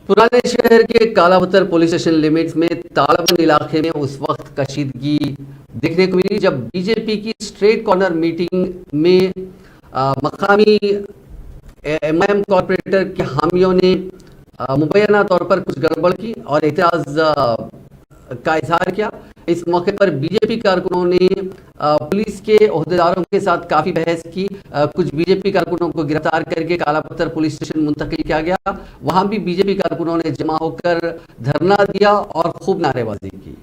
पुराने शहर के कालापत्थर पुलिस स्टेशन लिमिट्स में तालाबंद इलाके में उस वक्त कशीदगी देखने को मिली जब बीजेपी की स्ट्रेट कॉर्नर मीटिंग में मकामी एमआईएम कॉरपोरेटर के हामियों ने मुबैना तौर पर कुछ गड़बड़ की और एतराज का इजहार किया। इस मौके पर बीजेपी कारकुनों ने पुलिस के ओहदेदारों के साथ काफी बहस की। कुछ बीजेपी कारकुनों को गिरफ्तार करके कालापत्थर पुलिस स्टेशन मुंतकिल किया गया। वहां भी बीजेपी कारकुनों ने जमा होकर धरना दिया और खूब नारेबाजी की।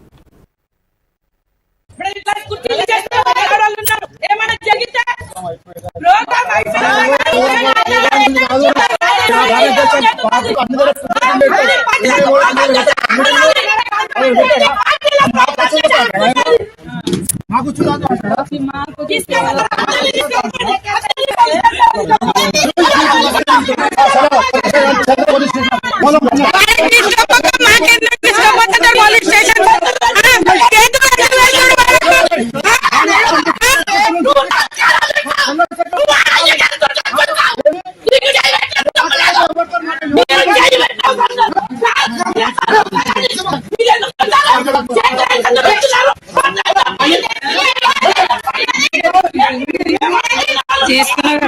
చేసుకున్నారు